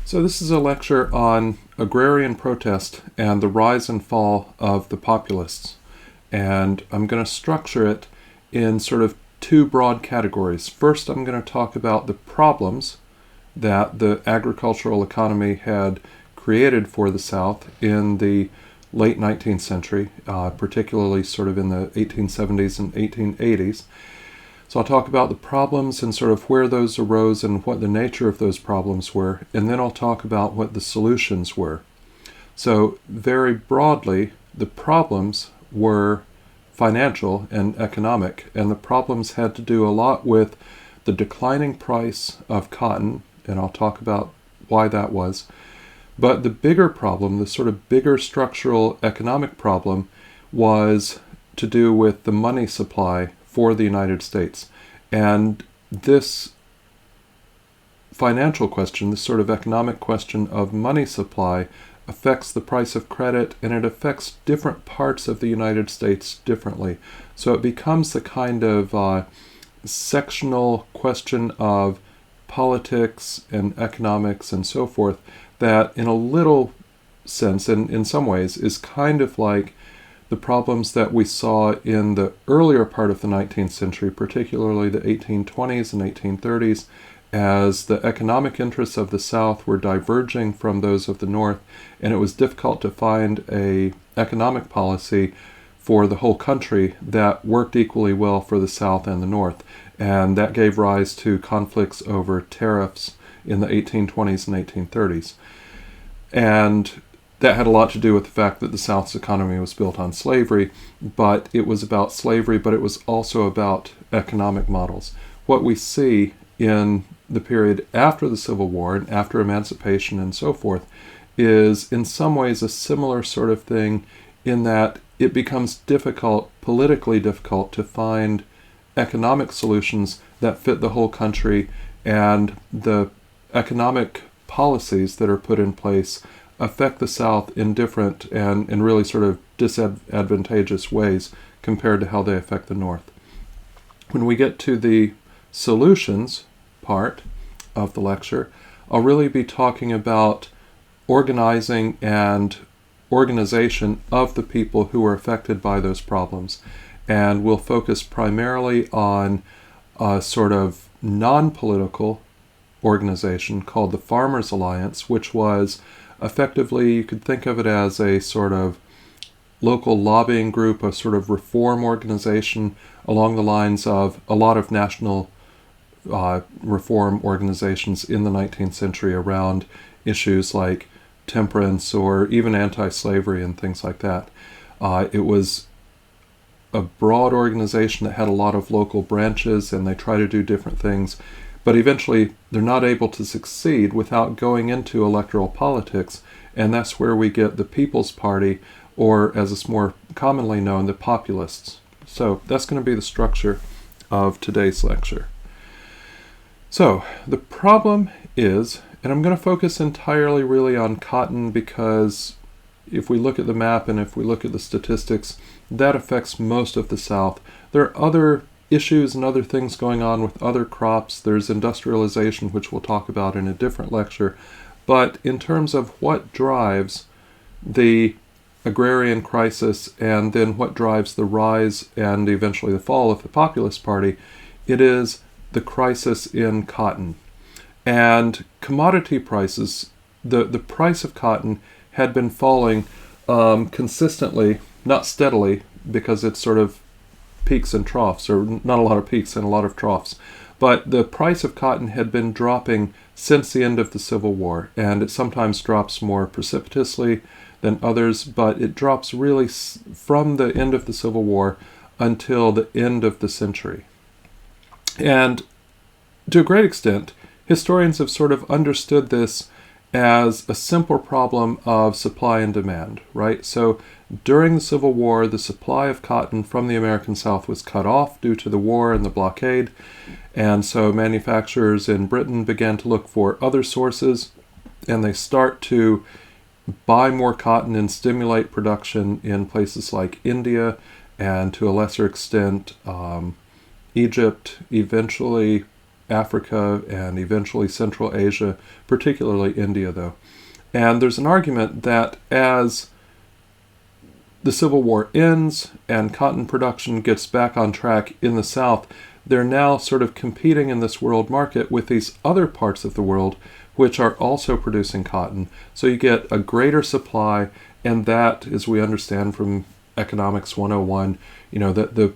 So this is a lecture on agrarian protest and the rise and fall of the Populists. And I'm going to structure it in sort of two broad categories. First, I'm going to talk about the problems that the agricultural economy had created for the South in the late 19th century, particularly sort of in the 1870s and 1880s. So I'll talk about the problems and sort of where those arose and what the nature of those problems were, and then I'll talk about what the solutions were. So very broadly, the problems were financial and economic, and the problems had to do a lot with the declining price of cotton, and I'll talk about why that was. But the bigger problem, the sort of bigger structural economic problem, was to do with the money supply for the United States. And this financial question, this sort of economic question of money supply, affects the price of credit, and it affects different parts of the United States differently. So it becomes the kind of sectional question of politics and economics and so forth that in a little sense, and in some ways, is kind of like the problems that we saw in the earlier part of the 19th century, particularly the 1820s and 1830s, as the economic interests of the South were diverging from those of the North, and it was difficult to find an economic policy for the whole country that worked equally well for the South and the North. And that gave rise to conflicts over tariffs in the 1820s and 1830s. And that had a lot to do with the fact that the South's economy was built on slavery, but it was about slavery, but it was also about economic models. What we see in the period after the Civil War and after emancipation and so forth is in some ways a similar sort of thing, in that it becomes difficult, politically difficult, to find economic solutions that fit the whole country, and the economic policies that are put in place affect the South in different and in really sort of disadvantageous ways compared to how they affect the North. When we get to the solutions part of the lecture, I'll really be talking about organizing and organization of the people who are affected by those problems. And we'll focus primarily on a sort of non-political organization called the Farmers Alliance, which was effectively, you could think of it as a sort of local lobbying group, a sort of reform organization along the lines of a lot of national reform organizations in the 19th century around issues like temperance or even anti-slavery and things like that. It was a broad organization that had a lot of local branches, and they try to do different things. But eventually, they're not able to succeed without going into electoral politics, and that's where we get the People's Party, or as it's more commonly known, the Populists. So that's going to be the structure of today's lecture. So the problem is, and I'm going to focus entirely really on cotton, because if we look at the map and if we look at the statistics, that affects most of the South. There are other issues and other things going on with other crops. There's industrialization, which we'll talk about in a different lecture. But in terms of what drives the agrarian crisis and then what drives the rise and eventually the fall of the Populist Party, it is the crisis in cotton. And commodity prices, the price of cotton had been falling consistently, not steadily, because it's sort of peaks and troughs, or not a lot of peaks and a lot of troughs. But the price of cotton had been dropping since the end of the Civil War, and it sometimes drops more precipitously than others, but it drops really from the end of the Civil War until the end of the century. And to a great extent, historians have sort of understood this as a simple problem of supply and demand, right? So during the Civil War, the supply of cotton from the American South was cut off due to the war and the blockade, and so manufacturers in Britain began to look for other sources, and they start to buy more cotton and stimulate production in places like India and to a lesser extent Egypt, eventually Africa and eventually Central Asia, particularly India, though. And there's an argument that as the Civil War ends and cotton production gets back on track in the South, they're now sort of competing in this world market with these other parts of the world which are also producing cotton. So you get a greater supply, and that, as we understand from Economics 101, that the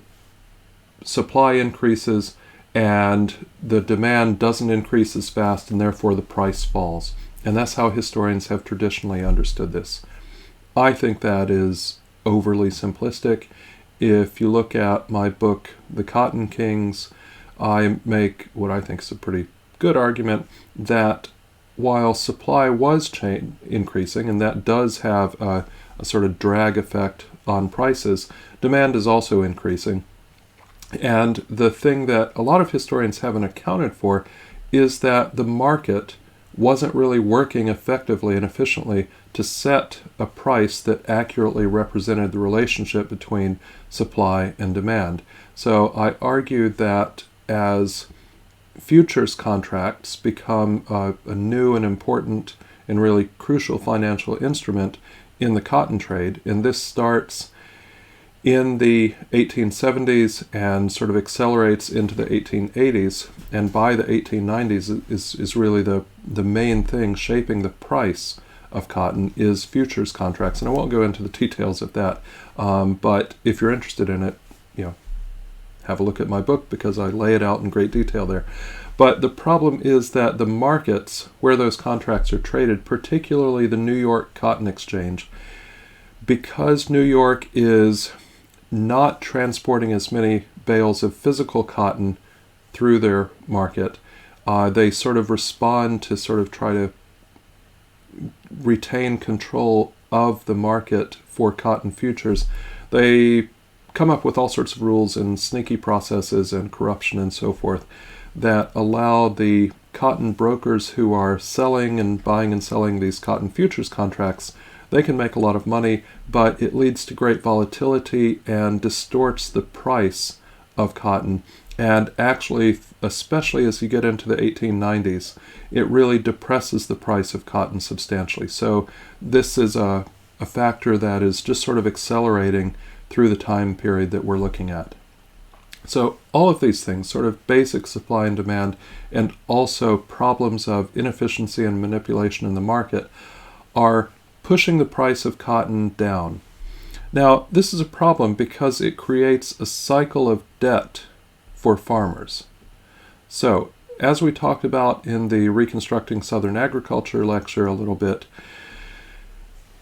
supply increases and the demand doesn't increase as fast, and therefore the price falls. And that's how historians have traditionally understood this. I think that is overly simplistic. If you look at my book, The Cotton Kings, I make what I think is a pretty good argument that while supply was increasing, and that does have a sort of drag effect on prices, demand is also increasing. And the thing that a lot of historians haven't accounted for is that the market wasn't really working effectively and efficiently to set a price that accurately represented the relationship between supply and demand. So I argue that as futures contracts become a new and important and really crucial financial instrument in the cotton trade, and this starts in the 1870s and sort of accelerates into the 1880s, and by the 1890s is really the main thing shaping the price of cotton is futures contracts. And I won't go into the details of that, but if you're interested in it, have a look at my book because I lay it out in great detail there. But the problem is that the markets where those contracts are traded, particularly the New York Cotton Exchange, because New York is not transporting as many bales of physical cotton through their market, they sort of respond to sort of try to retain control of the market for cotton futures. They come up with all sorts of rules and sneaky processes and corruption and so forth that allow the cotton brokers who are selling and buying and selling these cotton futures contracts, they can make a lot of money, but it leads to great volatility and distorts the price of cotton. And actually, especially as you get into the 1890s, it really depresses the price of cotton substantially. So this is a factor that is just sort of accelerating through the time period that we're looking at. So all of these things, sort of basic supply and demand, and also problems of inefficiency and manipulation in the market, are pushing the price of cotton down. Now, this is a problem because it creates a cycle of debt for farmers. So, as we talked about in the Reconstructing Southern Agriculture lecture a little bit,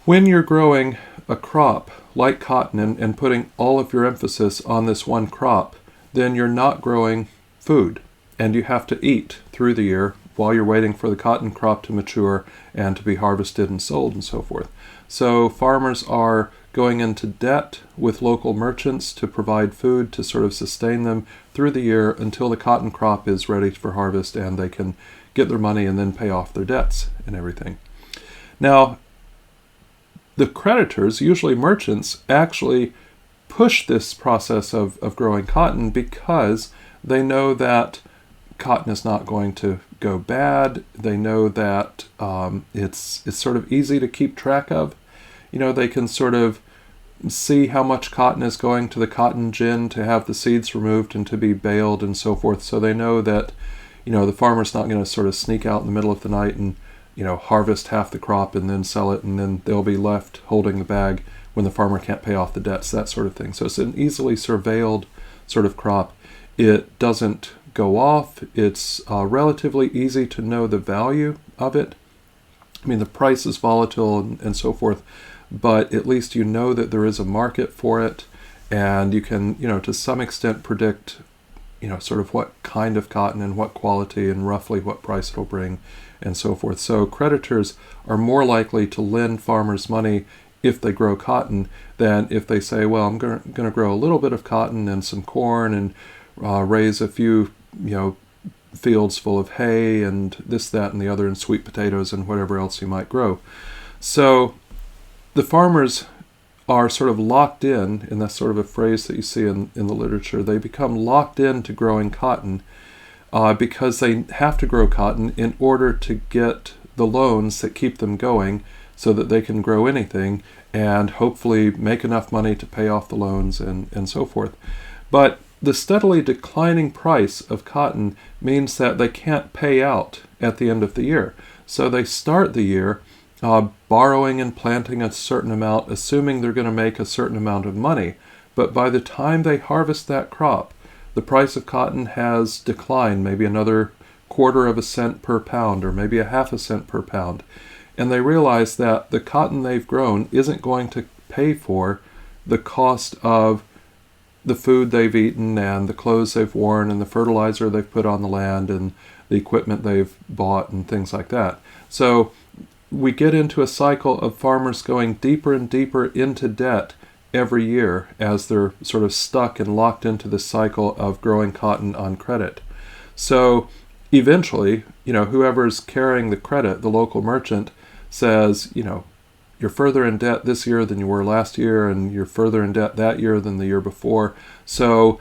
when you're growing a crop like cotton and putting all of your emphasis on this one crop, then you're not growing food, and you have to eat through the year while you're waiting for the cotton crop to mature and to be harvested and sold and so forth. So farmers are going into debt with local merchants to provide food to sort of sustain them through the year until the cotton crop is ready for harvest and they can get their money and then pay off their debts and everything. Now, the creditors, usually merchants, actually push this process of growing cotton because they know that cotton is not going to go bad. They know that it's sort of easy to keep track of. They can sort of see how much cotton is going to the cotton gin to have the seeds removed and to be baled and so forth. So they know that, the farmer's not going to sort of sneak out in the middle of the night and, harvest half the crop and then sell it, and then they'll be left holding the bag when the farmer can't pay off the debts, that sort of thing. So it's an easily surveilled sort of crop. It doesn't go off. It's relatively easy to know the value of it. I mean, the price is volatile and so forth, but at least you know that there is a market for it, and you can, to some extent predict, sort of what kind of cotton and what quality and roughly what price it'll bring and so forth. So creditors are more likely to lend farmers money if they grow cotton than if they say, well, I'm going to grow a little bit of cotton and some corn and raise a few, fields full of hay and this, that, and the other, and sweet potatoes and whatever else you might grow. So the farmers are sort of locked in, and that's sort of a phrase that you see in the literature, they become locked into growing cotton because they have to grow cotton in order to get the loans that keep them going so that they can grow anything and hopefully make enough money to pay off the loans and so forth. But the steadily declining price of cotton means that they can't pay out at the end of the year. So they start the year borrowing and planting a certain amount, assuming they're going to make a certain amount of money. But by the time they harvest that crop, the price of cotton has declined maybe another quarter of a cent per pound or maybe a half a cent per pound. And they realize that the cotton they've grown isn't going to pay for the cost of the food they've eaten and the clothes they've worn and the fertilizer they've put on the land and the equipment they've bought and things like that. So we get into a cycle of farmers going deeper and deeper into debt every year as they're sort of stuck and locked into this cycle of growing cotton on credit. So eventually, whoever's carrying the credit, the local merchant, says, you're further in debt this year than you were last year, and you're further in debt that year than the year before. So,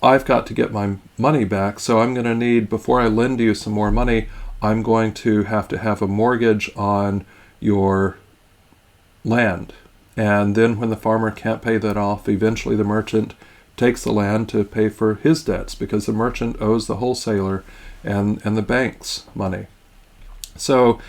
I've got to get my money back, so I'm going to need, before I lend you some more money, I'm going to have a mortgage on your land. And then when the farmer can't pay that off, eventually the merchant takes the land to pay for his debts because the merchant owes the wholesaler and the bank's money. So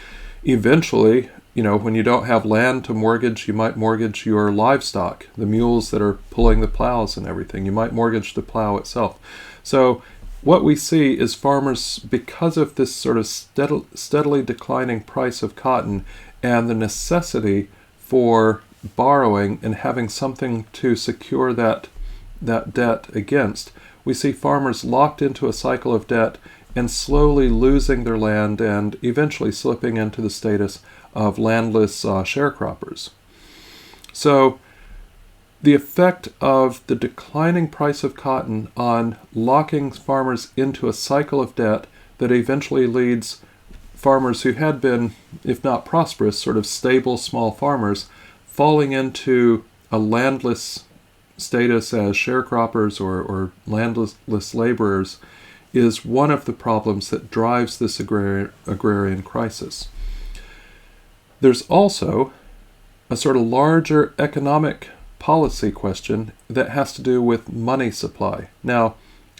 eventually, when you don't have land to mortgage, you might mortgage your livestock, the mules that are pulling the plows and everything. You might mortgage the plow itself. So what we see is farmers, because of this sort of steadily declining price of cotton and the necessity for borrowing and having something to secure that debt against, we see farmers locked into a cycle of debt and slowly losing their land and eventually slipping into the status of landless sharecroppers. So the effect of the declining price of cotton on locking farmers into a cycle of debt that eventually leads farmers who had been, if not prosperous, sort of stable small farmers, falling into a landless status as sharecroppers or landless laborers is one of the problems that drives this agrarian crisis. There's also a sort of larger economic policy question that has to do with money supply. Now,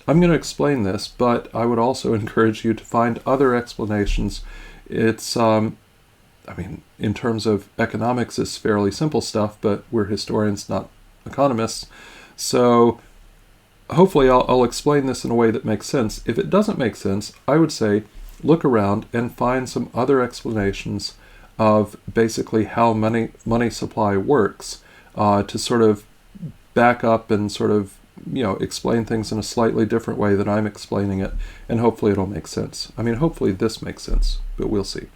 I'm going to explain this, but I would also encourage you to find other explanations. It's, in terms of economics, it's fairly simple stuff, but we're historians, not economists. So hopefully I'll explain this in a way that makes sense. If it doesn't make sense, I would say look around and find some other explanations of basically how money supply works to sort of back up and sort of explain things in a slightly different way than I'm explaining it, and hopefully it'll make sense. Hopefully this makes sense, but we'll see.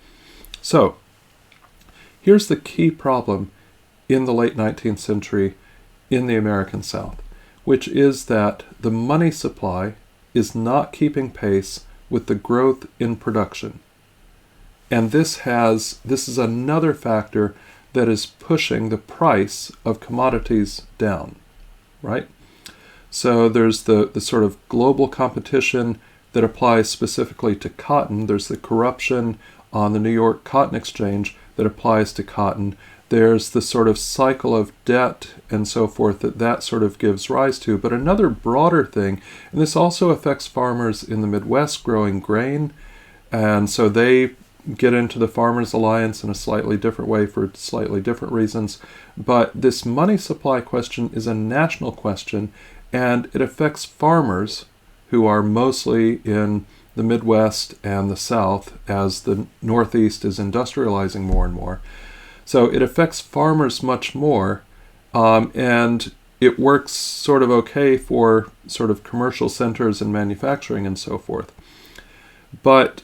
So here's the key problem in the late 19th century in the American South, which is that the money supply is not keeping pace with the growth in production. And this is another factor that is pushing the price of commodities down, right? So there's the sort of global competition that applies specifically to cotton. There's the corruption on the New York Cotton Exchange that applies to cotton. There's the sort of cycle of debt and so forth that sort of gives rise to. But another broader thing, and this also affects farmers in the Midwest growing grain, and so they get into the Farmers Alliance in a slightly different way for slightly different reasons. But this money supply question is a national question, and it affects farmers who are mostly in the Midwest and the South as the Northeast is industrializing more and more. So it affects farmers much more, and it works sort of okay for sort of commercial centers and manufacturing and so forth. But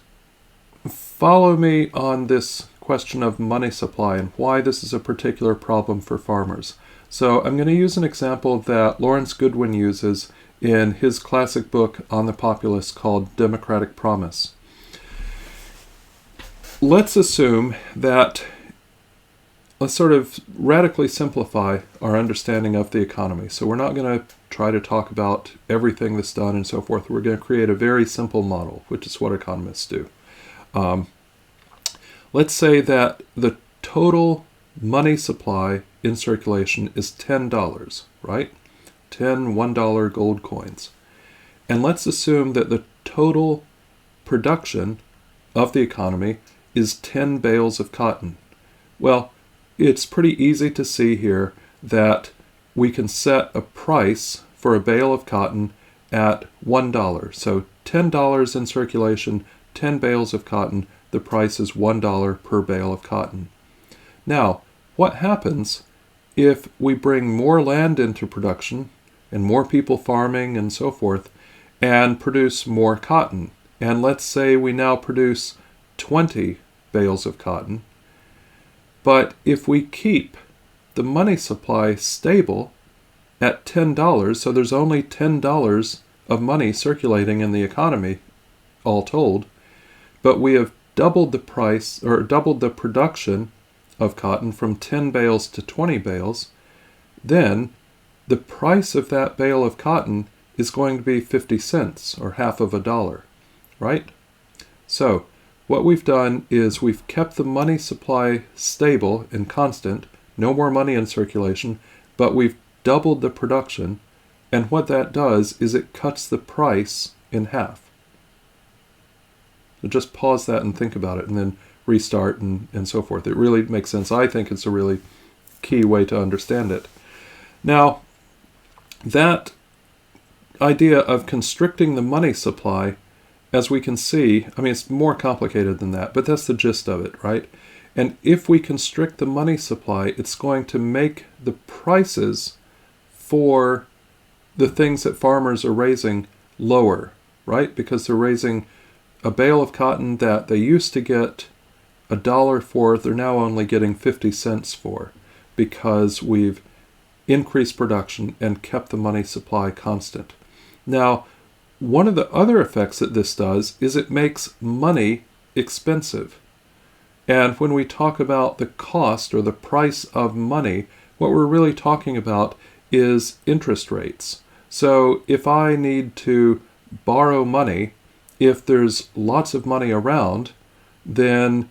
follow me on this question of money supply and why this is a particular problem for farmers. So I'm going to use an example that Lawrence Goodwin uses in his classic book on the Populists called Democratic Promise. Let's assume that let's sort of radically simplify our understanding of the economy. So we're not going to try to talk about everything that's done and so forth. We're going to create a very simple model, which is what economists do. Let's say that the total money supply in circulation is $10, right? 10 $1 gold coins. And let's assume that the total production of the economy is 10 bales of cotton. Well, it's pretty easy to see here that we can set a price for a bale of cotton at $1. So $10 in circulation, 10 bales of cotton, the price is $1 per bale of cotton. Now, what happens if we bring more land into production and more people farming and so forth and produce more cotton? And let's say we now produce 20 bales of cotton. But if we keep the money supply stable at $10, so there's only $10 of money circulating in the economy, all told, but we have doubled the price or doubled the production of cotton from 10 bales to 20 bales, then the price of that bale of cotton is going to be 50 cents or half of $1, right? So what we've done is we've kept the money supply stable and constant, no more money in circulation, but we've doubled the production, and what that does is it cuts the price in half. So just pause that and think about it, and then restart and so forth. It really makes sense. I think it's a really key way to understand it. Now, that idea of constricting the money supply, as we can see, I mean, it's more complicated than that, but that's the gist of it, right? And if we constrict the money supply, it's going to make the prices for the things that farmers are raising lower, right? Because they're raising a bale of cotton that they used to get $1 for, they're now only getting 50 cents for, because we've increased production and kept the money supply constant. Now, one of the other effects that this does is it makes money expensive. And when we talk about the cost or the price of money, what we're really talking about is interest rates. So if I need to borrow money, if there's lots of money around, then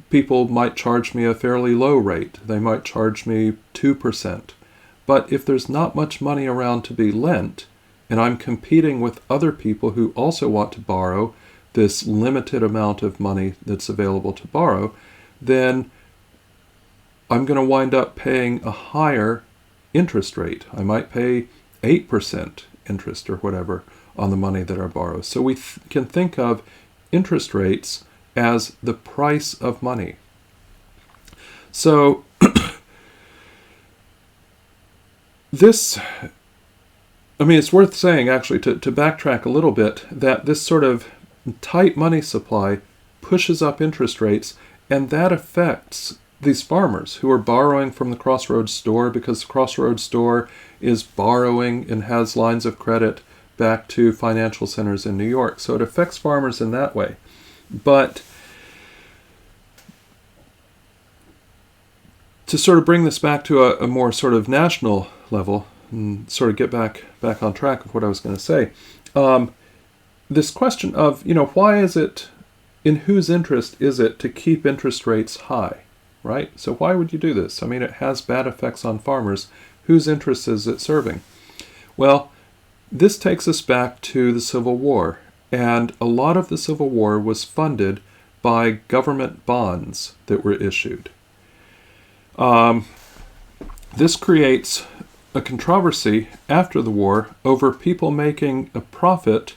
people might charge me a fairly low rate. They might charge me 2%. But if there's not much money around to be lent, and I'm competing with other people who also want to borrow this limited amount of money that's available to borrow, then I'm going to wind up paying a higher interest rate. I might pay 8% interest or whatever on the money that I borrow. So we can think of interest rates as the price of money. So this, I mean, it's worth saying actually to backtrack a little bit that this sort of tight money supply pushes up interest rates, and that affects these farmers who are borrowing from the Crossroads store, because the Crossroads store is borrowing and has lines of credit back to financial centers in New York. So it affects farmers in that way. But to sort of bring this back to a more sort of national level and sort of get back on track of what I was going to say, this question of, why is it, in whose interest is it to keep interest rates high, right? So why would you do this? I mean, it has bad effects on farmers. Whose interest is it serving? Well, this takes us back to the Civil War, and a lot of the Civil War was funded by government bonds that were issued. This creates a controversy after the war over people making a profit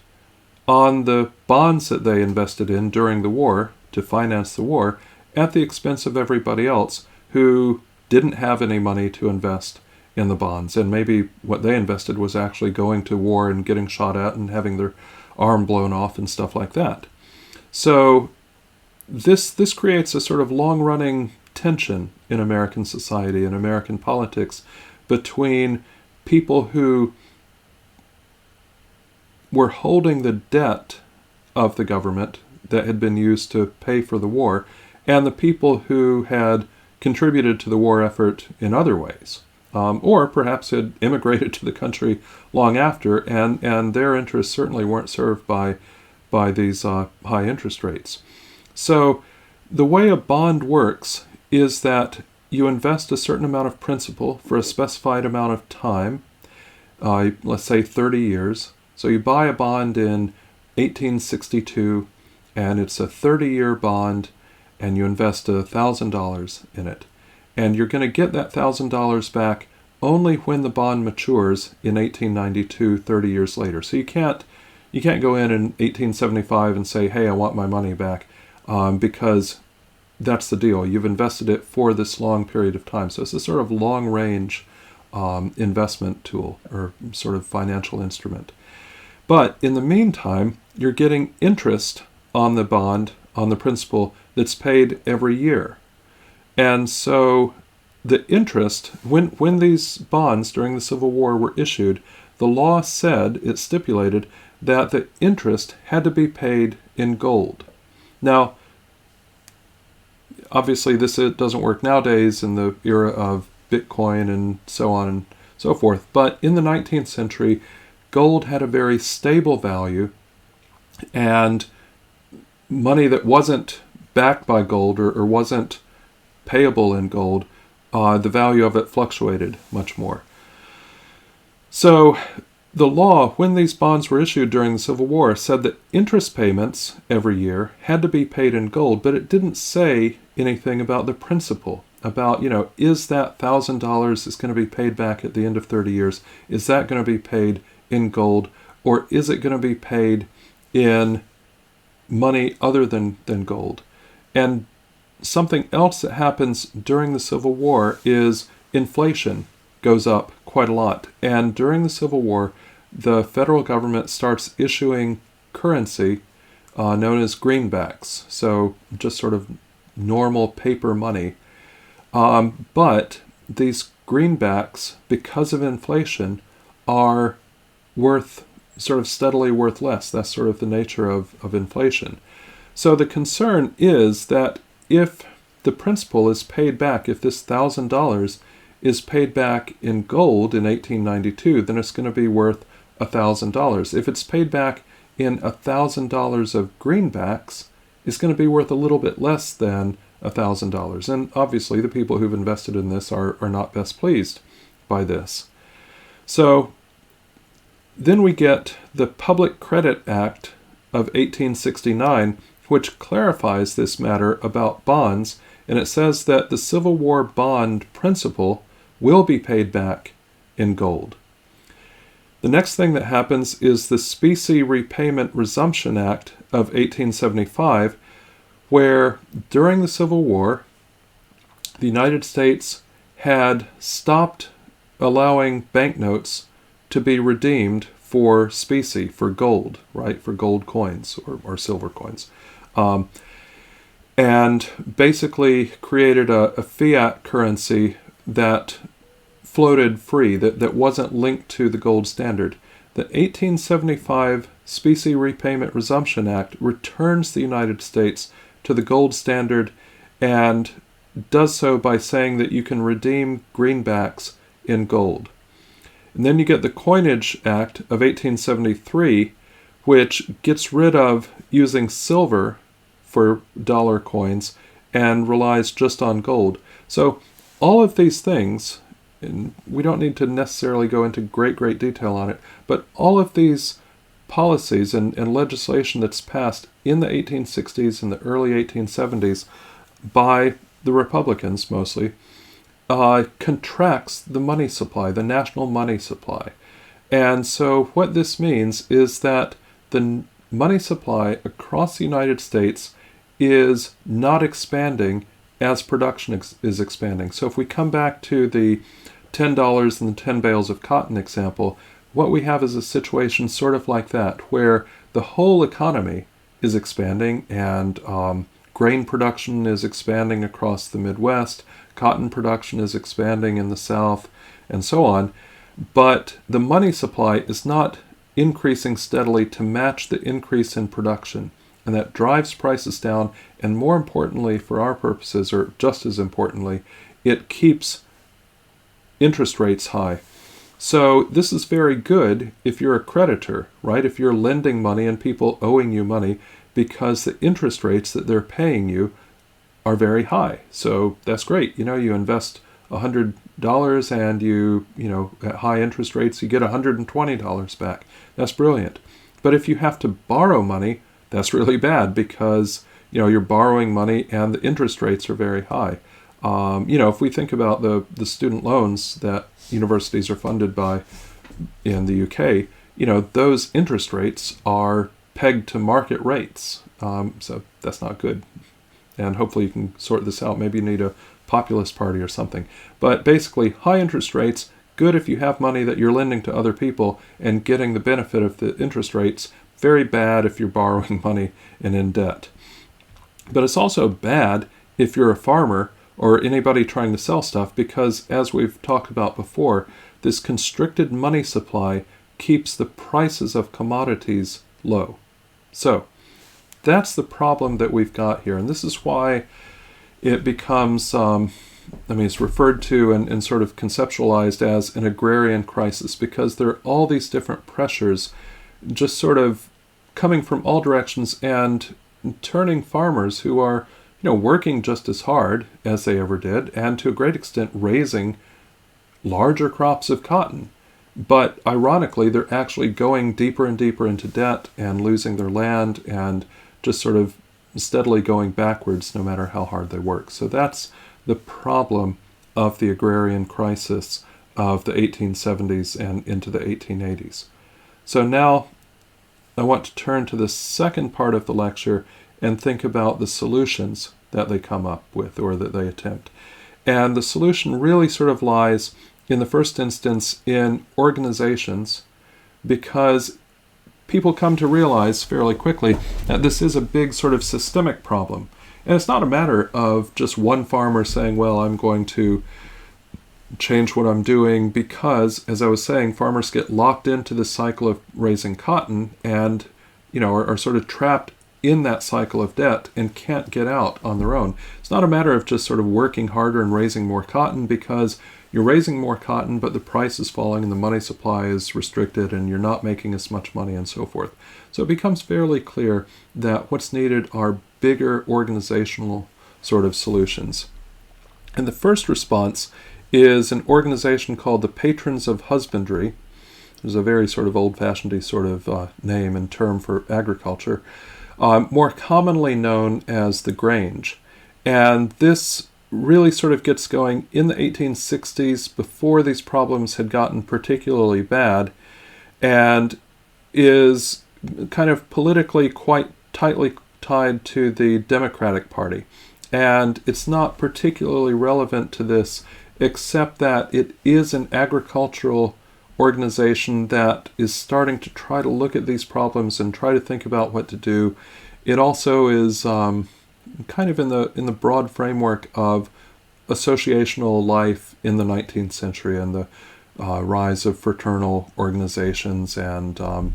on the bonds that they invested in during the war to finance the war at the expense of everybody else who didn't have any money to invest in the bonds. And maybe what they invested was actually going to war and getting shot at and having their arm blown off and stuff like that. So this creates a sort of long-running tension in American society and American politics between people who were holding the debt of the government that had been used to pay for the war, and the people who had contributed to the war effort in other ways. Or perhaps had immigrated to the country long after, and their interests certainly weren't served by these high interest rates. So the way a bond works is that you invest a certain amount of principal for a specified amount of time, let's say 30 years. So you buy a bond in 1862, and it's a 30-year bond, and you invest $1,000 in it. And you're going to get that $1,000 back only when the bond matures in 1892, 30 years later. So you can't go in 1875 and say, hey, I want my money back, because that's the deal. You've invested it for this long period of time. So it's a sort of long-range investment tool or sort of financial instrument. But in the meantime, you're getting interest on the bond, on the principal, that's paid every year. And so the interest, when these bonds during the Civil War were issued, the law said, it stipulated, that the interest had to be paid in gold. Now, obviously it doesn't work nowadays in the era of Bitcoin and so on and so forth, but in the 19th century, gold had a very stable value, and money that wasn't backed by gold or wasn't payable in gold, the value of it fluctuated much more. So the law, when these bonds were issued during the Civil War, said that interest payments every year had to be paid in gold, but it didn't say anything about the principal, about, is that $1,000 is going to be paid back at the end of 30 years, is that going to be paid in gold, or is it going to be paid in money other than gold? And something else that happens during the Civil War is inflation goes up quite a lot. And during the Civil War, the federal government starts issuing currency known as greenbacks. So just sort of normal paper money. But these greenbacks, because of inflation, are sort of steadily worth less. That's sort of the nature of inflation. So the concern is that if the principal is paid back, if this $1,000 is paid back in gold in 1892, then it's going to be worth $1,000. If it's paid back in $1,000 of greenbacks, it's going to be worth a little bit less than $1,000. And obviously the people who've invested in this are not best pleased by this. So then we get the Public Credit Act of 1869, which clarifies this matter about bonds, and it says that the Civil War bond principal will be paid back in gold. The next thing that happens is the Specie Repayment Resumption Act of 1875, where during the Civil War, the United States had stopped allowing banknotes to be redeemed for specie, for gold, right? For gold coins or silver coins. And basically created a fiat currency that floated free, that wasn't linked to the gold standard. The 1875 Specie Repayment Resumption Act returns the United States to the gold standard and does so by saying that you can redeem greenbacks in gold. And then you get the Coinage Act of 1873, which gets rid of using silver for dollar coins and relies just on gold. So all of these things, and we don't need to necessarily go into great detail on it, but all of these policies and legislation that's passed in the 1860s and the early 1870s by the Republicans mostly, contracts the money supply, the national money supply. And so what this means is that the money supply across the United States is not expanding as production is expanding. So if we come back to the $10 and the 10 bales of cotton example, what we have is a situation sort of like that, where the whole economy is expanding and grain production is expanding across the Midwest, cotton production is expanding in the South, and so on. But the money supply is not increasing steadily to match the increase in production. and that drives prices down, and more importantly for our purposes, or just as importantly, it keeps interest rates high. So this is very good if you're a creditor, right? If you're lending money and people owing you money, because the interest rates that they're paying you are very high. So that's great. You invest $100 and at high interest rates, you get $120 back. That's brilliant. But if you have to borrow money, that's really bad because, you're borrowing money and the interest rates are very high. If we think about the student loans that universities are funded by in the UK, those interest rates are pegged to market rates. So that's not good. And hopefully you can sort this out. Maybe you need a populist party or something. But basically, high interest rates, good if you have money that you're lending to other people and getting the benefit of the interest rates. Very bad if you're borrowing money and in debt. But it's also bad if you're a farmer or anybody trying to sell stuff, because as we've talked about before, this constricted money supply keeps the prices of commodities low. So that's the problem that we've got here. And this is why it becomes, it's referred to and sort of conceptualized as an agrarian crisis, because there are all these different pressures just sort of coming from all directions and turning farmers who are, working just as hard as they ever did, and to a great extent raising larger crops of cotton. But ironically, they're actually going deeper and deeper into debt and losing their land and just sort of steadily going backwards no matter how hard they work. So that's the problem of the agrarian crisis of the 1870s and into the 1880s. So now I want to turn to the second part of the lecture and think about the solutions that they come up with or that they attempt. And the solution really sort of lies in the first instance in organizations, because people come to realize fairly quickly that this is a big sort of systemic problem. And it's not a matter of just one farmer saying, well, I'm going to change what I'm doing, because, as I was saying, farmers get locked into the cycle of raising cotton and, are sort of trapped in that cycle of debt and can't get out on their own. It's not a matter of just sort of working harder and raising more cotton, because you're raising more cotton, but the price is falling and the money supply is restricted and you're not making as much money and so forth. So it becomes fairly clear that what's needed are bigger organizational sort of solutions. And the first response is an organization called the Patrons of Husbandry. There's a very sort of old-fashioned sort of name and term for agriculture, more commonly known as the Grange. And this really sort of gets going in the 1860s, before these problems had gotten particularly bad, and is kind of politically quite tightly tied to the Democratic Party. And it's not particularly relevant to this, except that it is an agricultural organization that is starting to try to look at these problems and try to think about what to do. It also is kind of in the broad framework of associational life in the 19th century and the rise of fraternal organizations and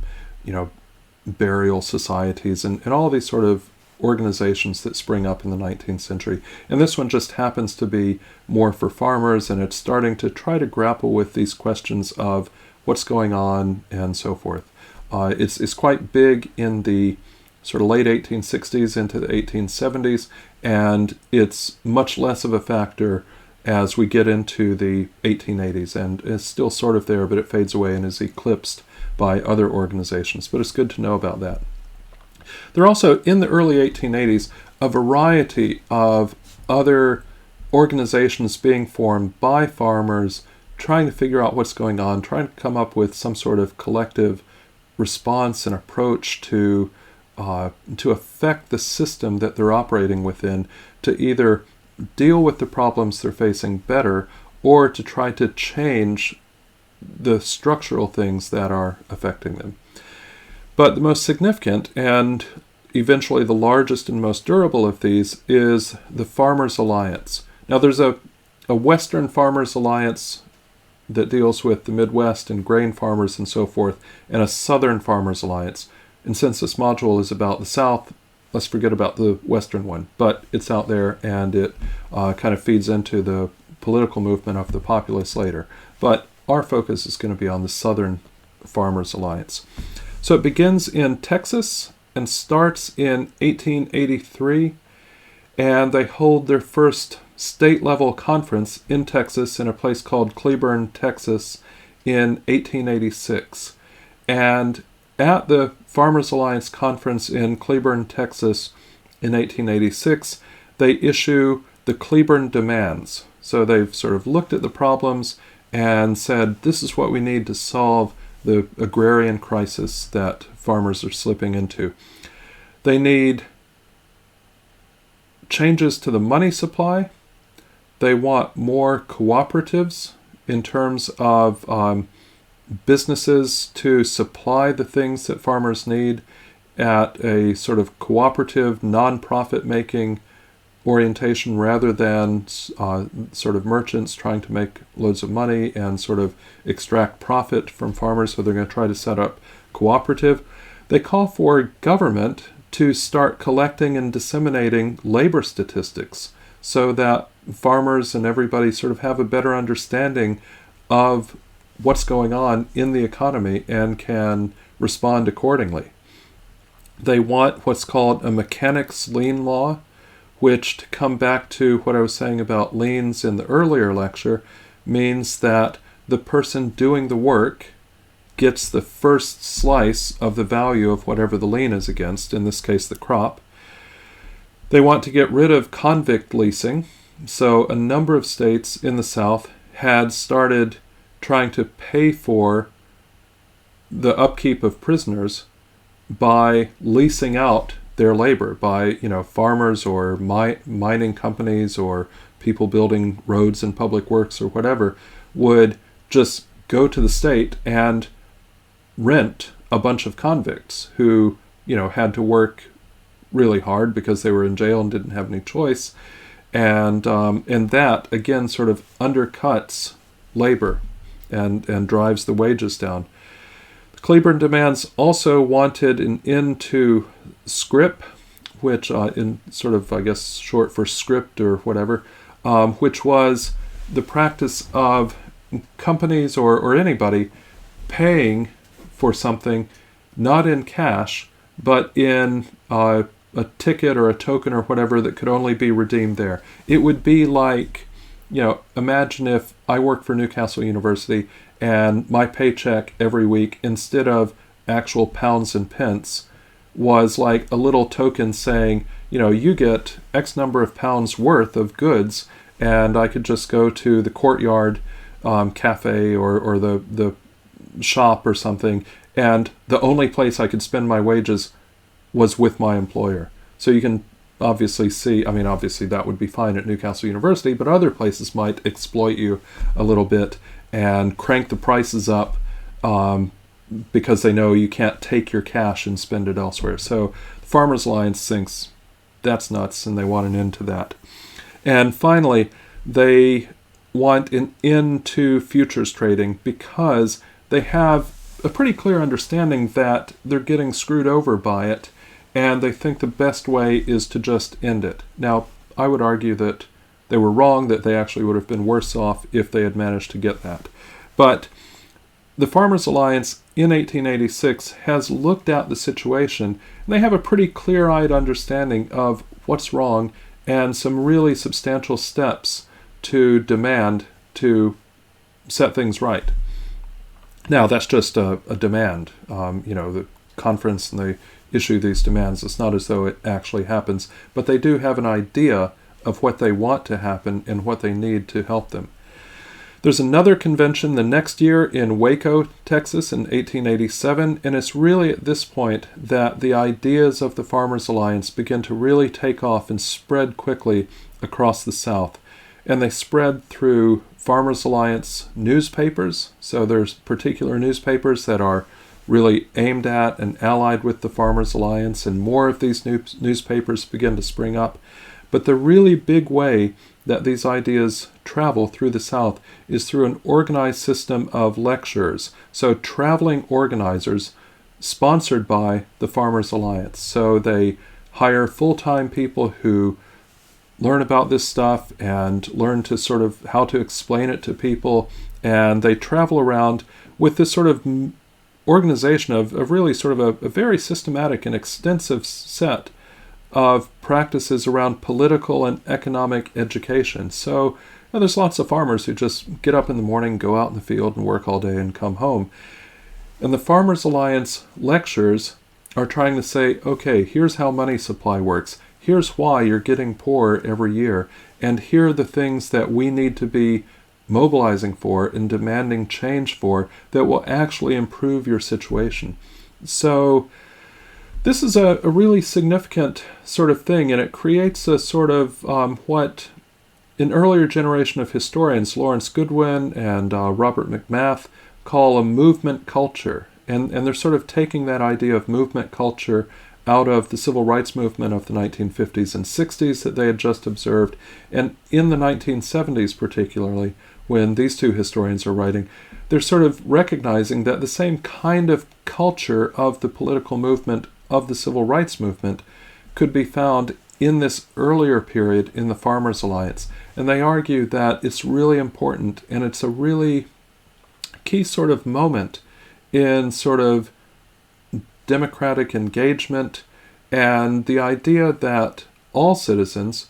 burial societies and all these sort of organizations that spring up in the 19th century. And this one just happens to be more for farmers, and it's starting to try to grapple with these questions of what's going on and so forth. It's quite big in the sort of late 1860s into the 1870s, and it's much less of a factor as we get into the 1880s, and it's still sort of there, but it fades away and is eclipsed by other organizations. But it's good to know about that. There are also, in the early 1880s, a variety of other organizations being formed by farmers trying to figure out what's going on, trying to come up with some sort of collective response and approach to affect the system that they're operating within, to either deal with the problems they're facing better or to try to change the structural things that are affecting them. But the most significant and eventually the largest and most durable of these is the Farmers Alliance. Now there's a Western Farmers Alliance that deals with the Midwest and grain farmers and so forth, and a Southern Farmers Alliance. And since this module is about the South, let's forget about the Western one, but it's out there, and it kind of feeds into the political movement of the Populists later. But our focus is going to be on the Southern Farmers Alliance. So it begins in Texas and starts in 1883, and they hold their first state-level conference in Texas in a place called Cleburne, Texas, in 1886. And at the Farmers Alliance Conference in Cleburne, Texas in 1886, they issue the Cleburne Demands. So they've sort of looked at the problems and said, this is what we need to solve the agrarian crisis that farmers are slipping into. They need changes to the money supply. They want more cooperatives in terms of businesses to supply the things that farmers need at a sort of cooperative, non-profit making orientation rather than sort of merchants trying to make loads of money and sort of extract profit from farmers, so they're going to try to set up cooperative. They call for government to start collecting and disseminating labor statistics so that farmers and everybody sort of have a better understanding of what's going on in the economy and can respond accordingly. They want what's called a mechanics lien law, which, to come back to what I was saying about liens in the earlier lecture, means that the person doing the work gets the first slice of the value of whatever the lien is against, in this case the crop. They want to get rid of convict leasing. So a number of states in the South had started trying to pay for the upkeep of prisoners by leasing out their labor, by farmers or mining companies or people building roads and public works or whatever would just go to the state and rent a bunch of convicts who had to work really hard because they were in jail and didn't have any choice, and that again sort of undercuts labor and drives the wages down. The Cleburne Demands also wanted an end to scrip, which in sort of, I guess, short for script or whatever, which was the practice of companies or anybody paying for something not in cash, but in a ticket or a token or whatever that could only be redeemed there. It would be like, imagine if I work for Newcastle University and my paycheck every week, instead of actual pounds and pence, was like a little token saying, you get X number of pounds worth of goods, and I could just go to the Courtyard cafe or the shop or something, and the only place I could spend my wages was with my employer. So you can obviously see, obviously that would be fine at Newcastle University, but other places might exploit you a little bit and crank the prices up because they know you can't take your cash and spend it elsewhere. So the Farmers Alliance thinks that's nuts, and they want an end to that. And finally, they want an end to futures trading because they have a pretty clear understanding that they're getting screwed over by it, and they think the best way is to just end it. Now, I would argue that they were wrong, that they actually would have been worse off if they had managed to get that. But the Farmers Alliance in 1886 has looked at the situation, and they have a pretty clear-eyed understanding of what's wrong and some really substantial steps to demand to set things right. Now, that's just a demand. The conference, and they issue these demands. It's not as though it actually happens, but they do have an idea of what they want to happen and what they need to help them. There's another convention the next year in Waco, Texas in 1887, and it's really at this point that the ideas of the Farmers Alliance begin to really take off and spread quickly across the South. And they spread through Farmers Alliance newspapers. So there's particular newspapers that are really aimed at and allied with the Farmers Alliance, and more of these newspapers begin to spring up. But the really big way that these ideas travel through the South is through an organized system of lectures. So traveling organizers sponsored by the Farmers Alliance. So they hire full-time people who learn about this stuff and learn to sort of how to explain it to people. And they travel around with this sort of organization of really sort of a very systematic and extensive set of practices around political and economic education. So there's lots of farmers who just get up in the morning, go out in the field and work all day and come home. And the Farmers Alliance lectures are trying to say, okay, here's how money supply works. Here's why you're getting poorer every year. And here are the things that we need to be mobilizing for and demanding change for that will actually improve your situation. So this is a really significant sort of thing, and it creates a sort of what an earlier generation of historians, Lawrence Goodwin and Robert McMath, call a movement culture. And they're sort of taking that idea of movement culture out of the civil rights movement of the 1950s and 60s that they had just observed. And in the 1970s particularly, when these two historians are writing, they're sort of recognizing that the same kind of culture of the political movement of the civil rights movement could be found in this earlier period in the Farmers Alliance. And they argue that it's really important, and it's a really key sort of moment in sort of democratic engagement and the idea that all citizens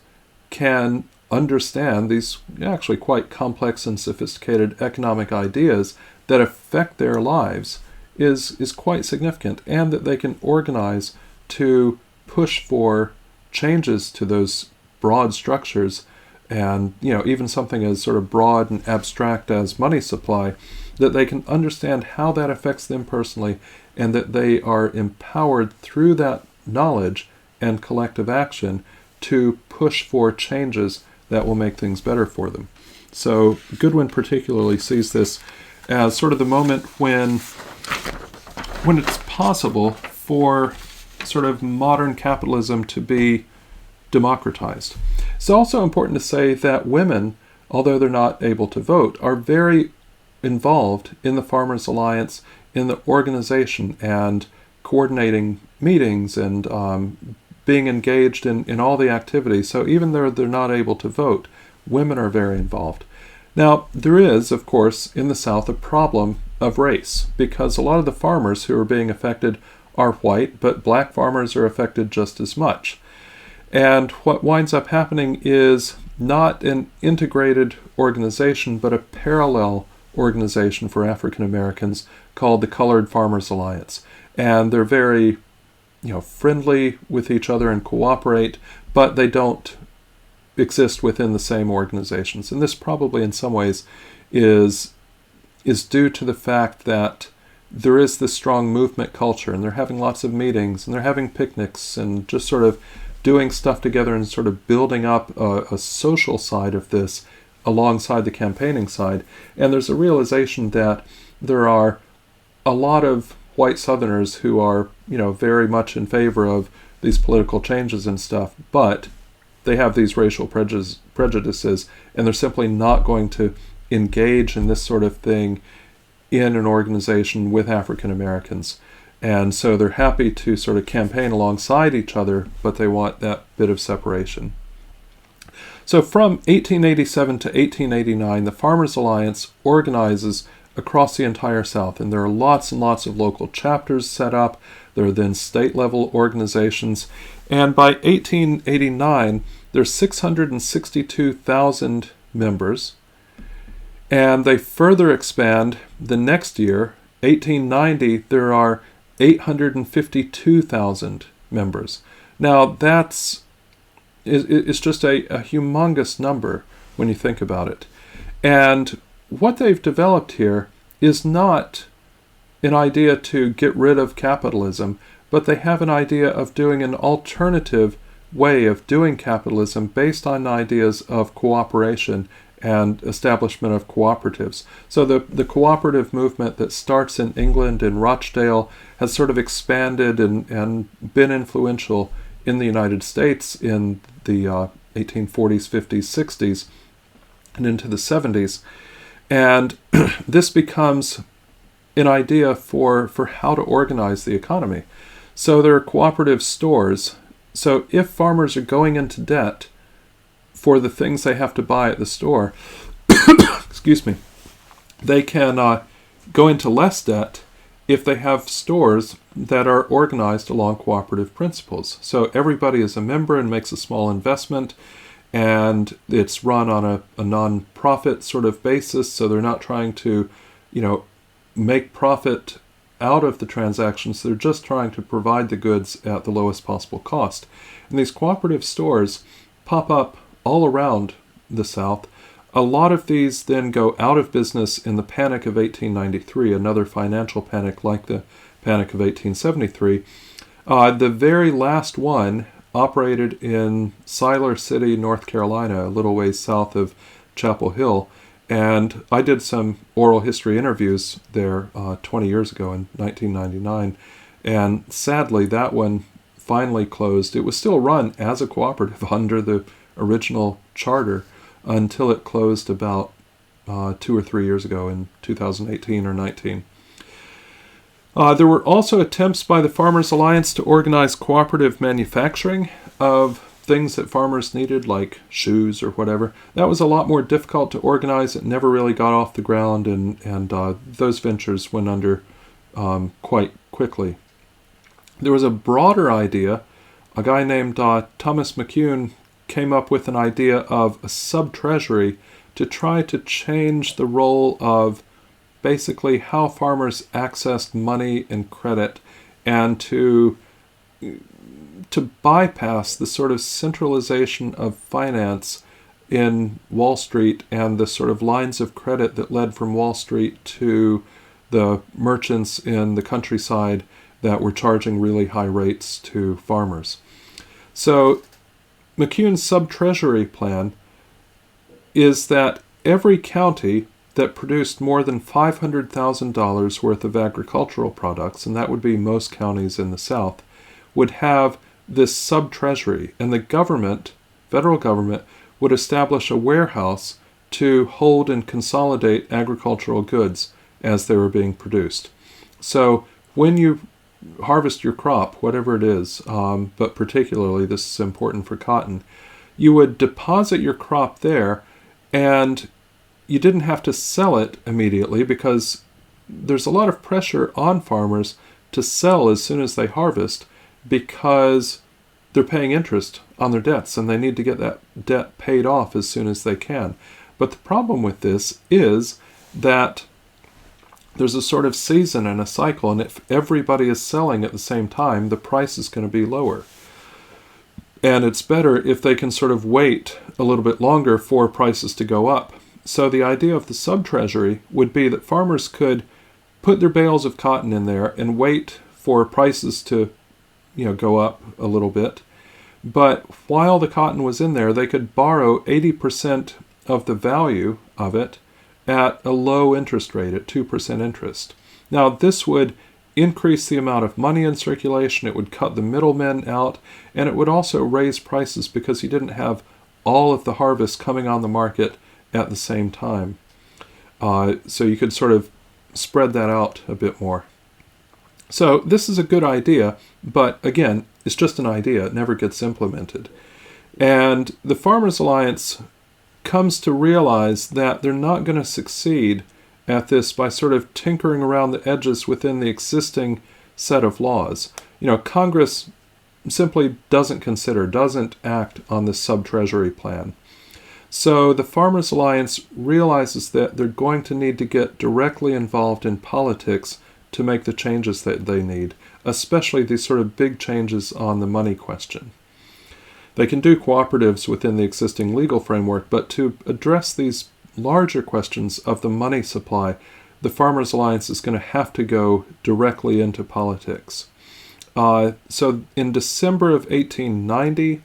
can understand these actually quite complex and sophisticated economic ideas that affect their lives is quite significant, and that they can organize to push for changes to those broad structures, and even something as sort of broad and abstract as money supply, that they can understand how that affects them personally, and that they are empowered through that knowledge and collective action to push for changes that will make things better for them. So Goodwin particularly sees this as sort of the moment when it's possible for sort of modern capitalism to be democratized. It's also important to say that women, although they're not able to vote, are very involved in the Farmers Alliance, in the organization and coordinating meetings and being engaged in all the activities. So even though they're not able to vote, women are very involved. Now, there is, of course, in the South a problem of race, because a lot of the farmers who are being affected are white, but black farmers are affected just as much. And what winds up happening is not an integrated organization, but a parallel organization for African Americans called the Colored Farmers Alliance. And they're very, friendly with each other and cooperate, but they don't exist within the same organizations. And this probably in some ways is due to the fact that there is this strong movement culture, and they're having lots of meetings, and they're having picnics, and just sort of doing stuff together and sort of building up a social side of this alongside the campaigning side. And there's a realization that there are a lot of white Southerners who are, very much in favor of these political changes and stuff, but they have these racial prejudices, and they're simply not going to engage in this sort of thing in an organization with African Americans. And so they're happy to sort of campaign alongside each other, but they want that bit of separation. So from 1887 to 1889, the Farmers Alliance organizes across the entire South, and there are lots and lots of local chapters set up. There are then state-level organizations, and by 1889, there's 662,000 members, and they further expand the next year, 1890, there are 852,000 members. Now it's just a humongous number when you think about it. And what they've developed here is not an idea to get rid of capitalism, but they have an idea of doing an alternative way of doing capitalism based on ideas of cooperation and establishment of cooperatives. So the cooperative movement that starts in England, in Rochdale, has sort of expanded and been influential in the United States in the 1840s, 50s, 60s, and into the 70s. And this becomes an idea for how to organize the economy. So there are cooperative stores So if farmers are going into debt for the things they have to buy at the store, excuse me, they can go into less debt if they have stores that are organized along cooperative principles. So everybody is a member and makes a small investment, and it's run on a non-profit sort of basis, so they're not trying to, make profit out of the transactions. They're just trying to provide the goods at the lowest possible cost. And these cooperative stores pop up all around the South. A lot of these then go out of business in the Panic of 1893, another financial panic like the Panic of 1873. The very last one operated in Siler City, North Carolina, a little ways south of Chapel Hill. And I did some oral history interviews there 20 years ago in 1999. And sadly, that one finally closed. It was still run as a cooperative under the original charter until it closed about 2 or 3 years ago in 2018 or 19. There were also attempts by the Farmers Alliance to organize cooperative manufacturing of things that farmers needed, like shoes or whatever. That was a lot more difficult to organize. It never really got off the ground, and those ventures went under quite quickly. There was a broader idea. A guy named Thomas McCune came up with an idea of a sub-treasury to try to change the role of basically how farmers accessed money and credit, and to bypass the sort of centralization of finance in Wall Street and the sort of lines of credit that led from Wall Street to the merchants in the countryside that were charging really high rates to farmers. So McCune's sub-treasury plan is that every county that produced more than $500,000 worth of agricultural products, and that would be most counties in the South, would have this sub-treasury, and the government, federal government, would establish a warehouse to hold and consolidate agricultural goods as they were being produced. So when you harvest your crop, whatever it is, but particularly this is important for cotton, you would deposit your crop there, and you didn't have to sell it immediately because there's a lot of pressure on farmers to sell as soon as they harvest, because they're paying interest on their debts and they need to get that debt paid off as soon as they can. But the problem with this is that there's a sort of season and a cycle, and if everybody is selling at the same time, the price is going to be lower. And it's better if they can sort of wait a little bit longer for prices to go up. So the idea of the sub-treasury would be that farmers could put their bales of cotton in there and wait for prices to go up a little bit. But while the cotton was in there, they could borrow 80% of the value of it at a low interest rate, at 2% interest. Now, this would increase the amount of money in circulation, it would cut the middlemen out, and it would also raise prices because you didn't have all of the harvest coming on the market at the same time. So you could sort of spread that out a bit more. So this is a good idea, but again, it's just an idea. It never gets implemented. And the Farmers Alliance comes to realize that they're not going to succeed at this by sort of tinkering around the edges within the existing set of laws. Congress simply doesn't act on this sub-treasury plan. So the Farmers Alliance realizes that they're going to need to get directly involved in politics to make the changes that they need, especially these sort of big changes on the money question. They can do cooperatives within the existing legal framework, but to address these larger questions of the money supply, the Farmers Alliance is going to have to go directly into politics. So in December of 1890,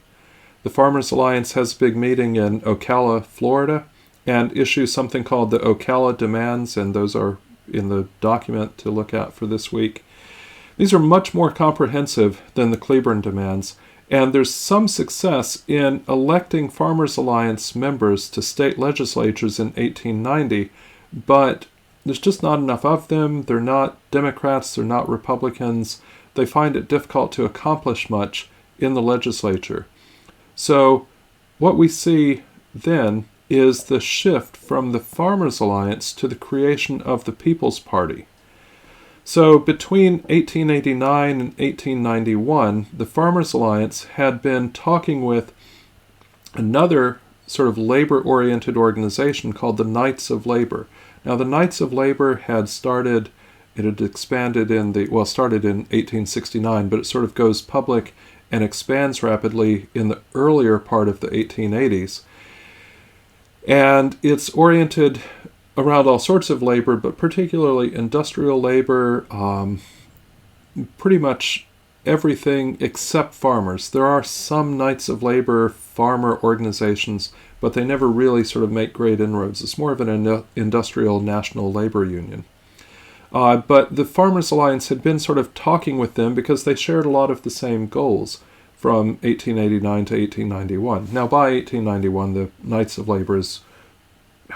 the Farmers Alliance has a big meeting in Ocala, Florida, and issues something called the Ocala Demands, and those are in the document to look at for this week. These are much more comprehensive than the Cleburne Demands, and there's some success in electing Farmers Alliance members to state legislatures in 1890, but there's just not enough of them. They're not Democrats, they're not Republicans. They find it difficult to accomplish much in the legislature. So what we see then is the shift from the Farmers' Alliance to the creation of the People's Party. So between 1889 and 1891, the Farmers' Alliance had been talking with another sort of labor-oriented organization called the Knights of Labor. Now, the Knights of Labor had started, it had expanded started in 1869, but it sort of goes public and expands rapidly in the earlier part of the 1880s. And it's oriented around all sorts of labor, but particularly industrial labor, pretty much everything except farmers. There are some Knights of Labor farmer organizations, but they never really sort of make great inroads. It's more of an industrial national labor union. But the Farmers' Alliance had been sort of talking with them because they shared a lot of the same goals from 1889 to 1891. Now, by 1891, the Knights of Labor is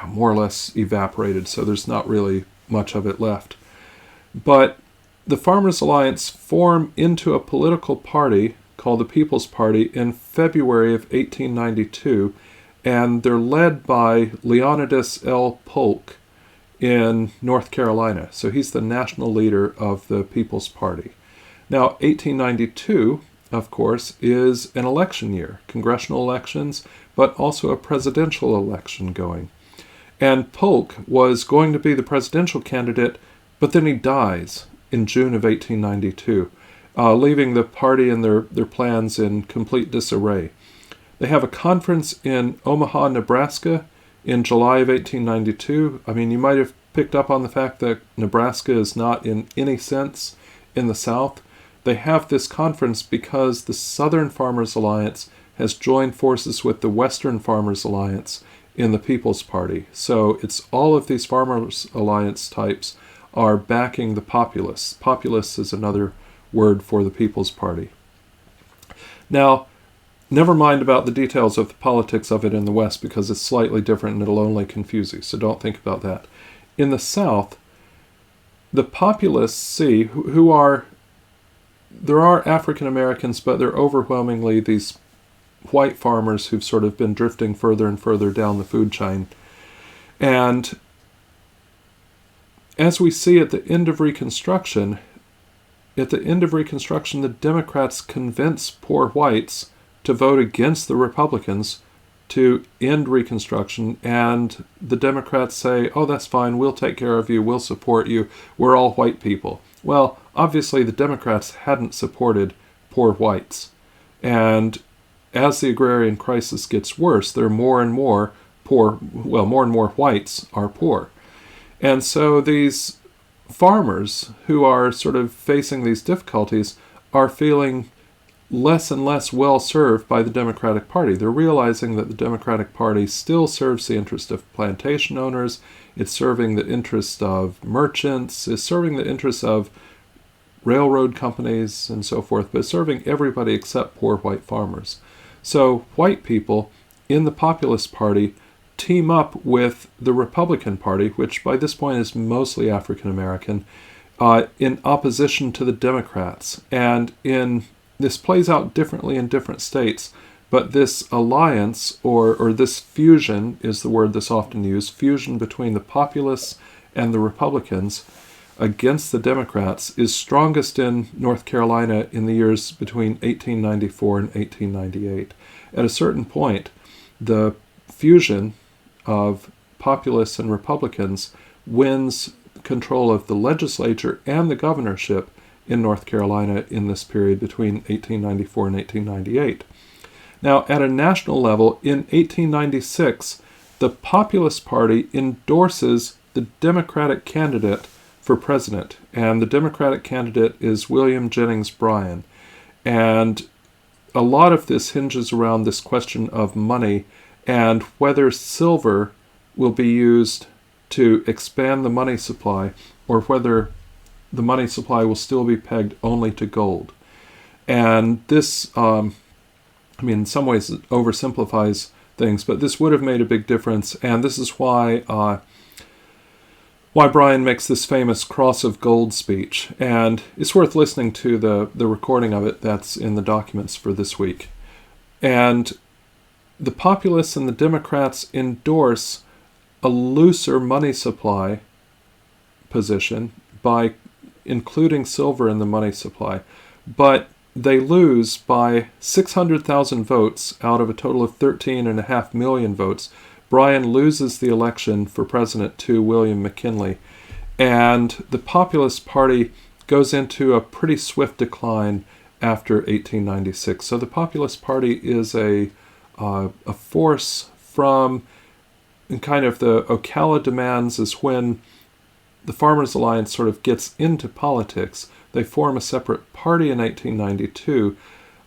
more or less evaporated, so there's not really much of it left. But the Farmers' Alliance form into a political party called the People's Party in February of 1892, and they're led by Leonidas L. Polk in North Carolina. So he's the national leader of the People's Party. Now, 1892, of course, is an election year, congressional elections, but also a presidential election going. And Polk was going to be the presidential candidate, but then he dies in June of 1892, leaving the party and their plans in complete disarray. They have a conference in Omaha, Nebraska in July of 1892. I mean, you might have picked up on the fact that Nebraska is not in any sense in the South. They have this conference because the Southern Farmers Alliance has joined forces with the Western Farmers Alliance in the People's Party. So it's all of these Farmers Alliance types are backing the Populists. Populists is another word for the People's Party. Now, never mind about the details of the politics of it in the West, because it's slightly different and it'll only confuse you, so don't think about that. In the South, the Populists there are African Americans, but they're overwhelmingly these white farmers who've sort of been drifting further and further down the food chain. And as we see at the end of Reconstruction, the Democrats convince poor whites to vote against the Republicans to end Reconstruction, and the Democrats say, oh, that's fine, we'll take care of you, we'll support you, we're all white people. Well, obviously the Democrats hadn't supported poor whites, and as the agrarian crisis gets worse, there are more and more whites are poor. And so these farmers who are sort of facing these difficulties are feeling less and less well served by the Democratic Party. They're realizing that the Democratic Party still serves the interest of plantation owners, it's serving the interest of merchants, it's serving the interests of railroad companies and so forth, but it's serving everybody except poor white farmers. So white people in the Populist Party team up with the Republican Party, which by this point is mostly African American, in opposition to the Democrats. And this plays out differently in different states, but this alliance, or this fusion is the word that's often used, fusion between the Populists and the Republicans against the Democrats, is strongest in North Carolina in the years between 1894 and 1898. At a certain point, the fusion of Populists and Republicans wins control of the legislature and the governorship in North Carolina in this period between 1894 and 1898. Now, at a national level, in 1896, the Populist Party endorses the Democratic candidate for president, and the Democratic candidate is William Jennings Bryan. And a lot of this hinges around this question of money and whether silver will be used to expand the money supply, or whether the money supply will still be pegged only to gold. And this, in some ways it oversimplifies things, but this would have made a big difference, and this is why why Bryan makes this famous Cross of Gold speech, and it's worth listening to the recording of it that's in the documents for this week. And the Populists and the Democrats endorse a looser money supply position by including silver in the money supply, but they lose by 600,000 votes out of a total of 13.5 million votes. Bryan loses the election for president to William McKinley, and the Populist Party goes into a pretty swift decline after 1896. So the Populist Party is a force from kind of the Ocala demands is when the Farmers Alliance sort of gets into politics. They form a separate party in 1892,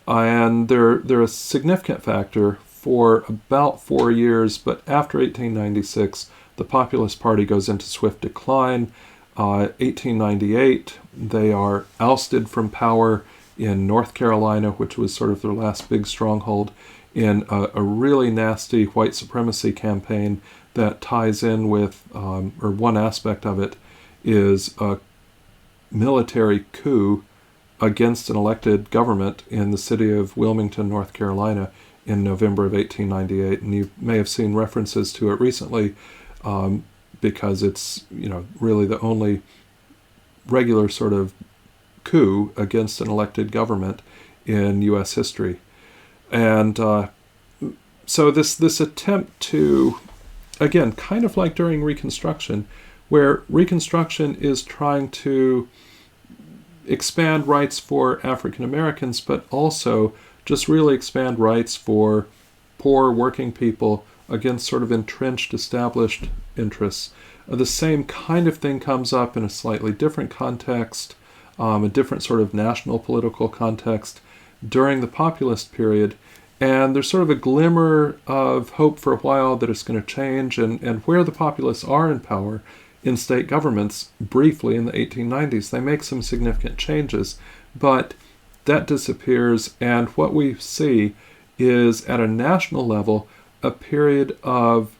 and they're a significant factor for about 4 years, but after 1896, the Populist Party goes into swift decline. 1898, they are ousted from power in North Carolina, which was sort of their last big stronghold, in a really nasty white supremacy campaign that ties in with, or one aspect of it is a military coup against an elected government in the city of Wilmington, North Carolina in November of 1898. And you may have seen references to it recently because it's, really the only regular sort of coup against an elected government in U.S. history. And so this attempt to, again, kind of like during Reconstruction, where Reconstruction is trying to expand rights for African Americans, but also just really expand rights for poor working people against sort of entrenched established interests. The same kind of thing comes up in a slightly different context, a different sort of national political context during the Populist period. And there's sort of a glimmer of hope for a while that it's going to change, and where the Populists are in power in state governments briefly in the 1890s, they make some significant changes, but that disappears, and what we see is at a national level a period of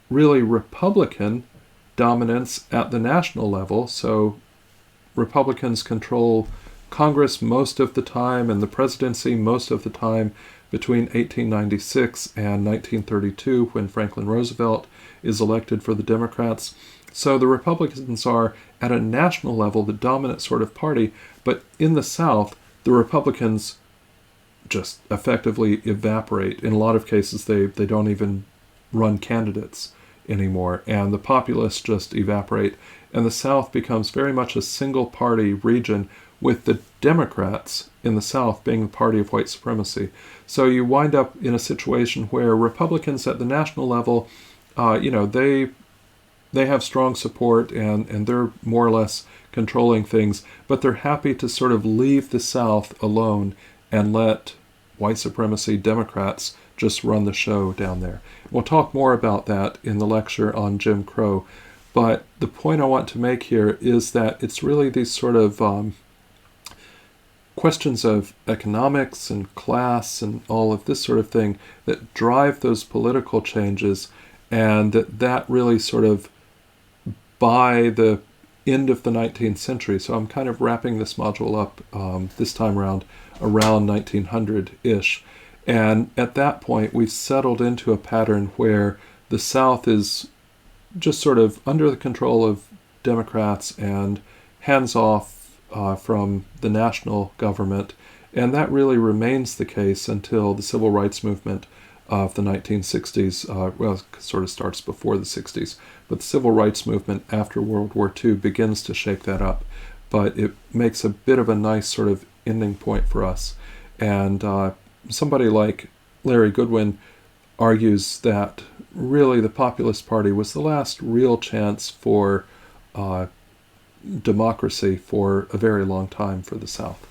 really Republican dominance at the national level. So Republicans control Congress most of the time and the presidency most of the time between 1896 and 1932, when Franklin Roosevelt is elected for the Democrats. So the Republicans are, at a national level, the dominant sort of party, but in the South, the Republicans just effectively evaporate. In a lot of cases, they don't even run candidates anymore, and the Populists just evaporate, and the South becomes very much a single-party region, with the Democrats in the South being the party of white supremacy. So you wind up in a situation where Republicans at the national level, they have strong support and they're more or less controlling things, but they're happy to sort of leave the South alone and let white supremacy Democrats just run the show down there. We'll talk more about that in the lecture on Jim Crow, but the point I want to make here is that it's really these sort of questions of economics and class and all of this sort of thing that drive those political changes, and that really sort of by the end of the 19th century. So I'm kind of wrapping this module up this time around 1900-ish. And at that point, we've settled into a pattern where the South is just sort of under the control of Democrats and hands off from the national government. And that really remains the case until the civil rights movement of the 1960s, it sort of starts before the 60s, but the civil rights movement after World War II begins to shake that up. But it makes a bit of a nice sort of ending point for us. And somebody like Larry Goodwin argues that really the Populist Party was the last real chance for democracy for a very long time for the South.